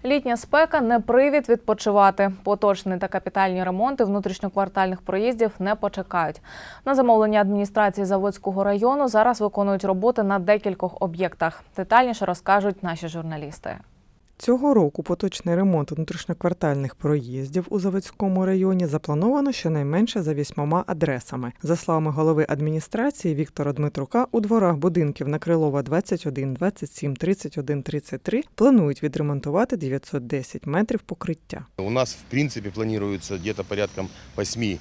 Літня спека – не привід відпочивати. Поточні та капітальні ремонти внутрішньоквартальних проїздів не почекають. На замовлення адміністрації Заводського району зараз виконують роботи на декількох об'єктах. Детальніше розкажуть наші журналісти. Цього року поточний ремонт внутрішньоквартальних проїздів у Заводському районі заплановано щонайменше за 8 адресами. За словами голови адміністрації Віктора Дмитрука, у дворах будинків на Крилова 21, 27, 31, 33 планують відремонтувати 910 метрів покриття. У нас, в принципе, планируется где-то порядком 8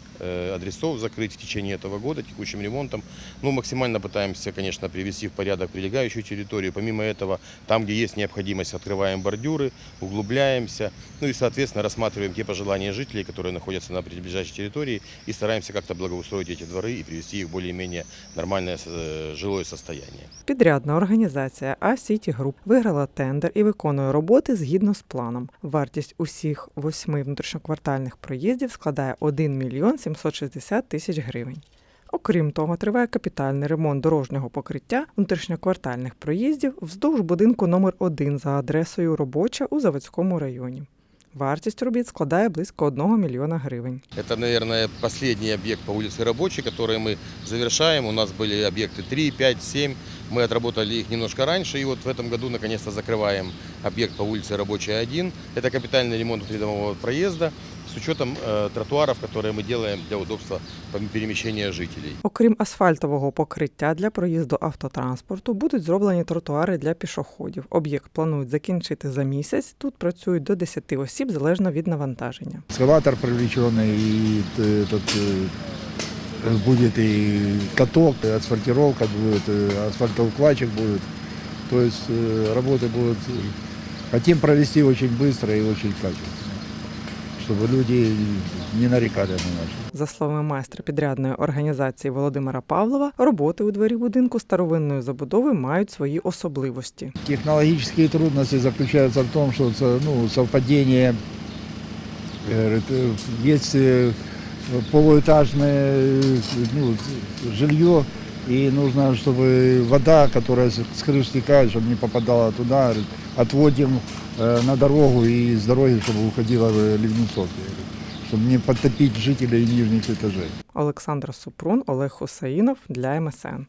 адресов закрыть в течение этого года текущим ремонтом. Максимально пытаемся, конечно, привести в порядок прилегающую территорию. Помимо этого, там, где есть необходимость, открываем бордюры, углубляемся, и, соответственно, рассматриваем те пожелания жителей, которые находятся на ближайшей территории, и стараемся как-то благоустроить эти дворы и привести их в более-менее нормальное жилое состояние. Підрядна організація А-Сіті Груп виграла тендер і виконує роботи згідно з планом. Вартість усіх 8 внутрішньоквартальних проїздів складає 1 мільйон 760 тисяч гривень. Окрім того, триває капітальний ремонт дорожнього покриття внутрішньоквартальних проїздів вздовж будинку номер 1 за адресою Робоча у Заводському районі. Вартість робіт складає близько 1 мільйона гривень. Это, наверное, последний объект по улице Рабочей, который мы завершаем. У нас были объекты 3, 5, 7. Мы отработали их немножко раньше. И вот в этом году наконец-то закрываем объект по улице Рабочая 1. Это капитальный ремонт внутридомового проезда с учетом тротуаров, которые мы делаем для удобства перемещения жителей. Окрім асфальтового покриття для проїзду автотранспорту, будуть зроблені тротуари для пішоходів. Об'єкт планують закінчити за місяць. Тут працюють до 10 осіб, залежно від навантаження. Экскаватор привлеченный, и будет и каток, и асфальтировка будет, и асфальтоукладчик будет. То есть работы будут. Хотим провести очень быстро и очень качественно, чтобы люди не нарекали на нас. За словами майстра підрядної організації Володимира Павлова, роботи у дворі будинку старовинної забудови мають свої особливості. Технологические трудности заключаются в том, что совпадение, есть полуэтажное жилье, и нужно, чтобы вода, которая с крыш стекает, чтобы не попадала туда, отводим на дорогу и с дороги, чтобы уходила в ливнецов, чтобы не подтопить жителей нижних этажей. Олександр Супрун, Олег Хусаїнов для МСН.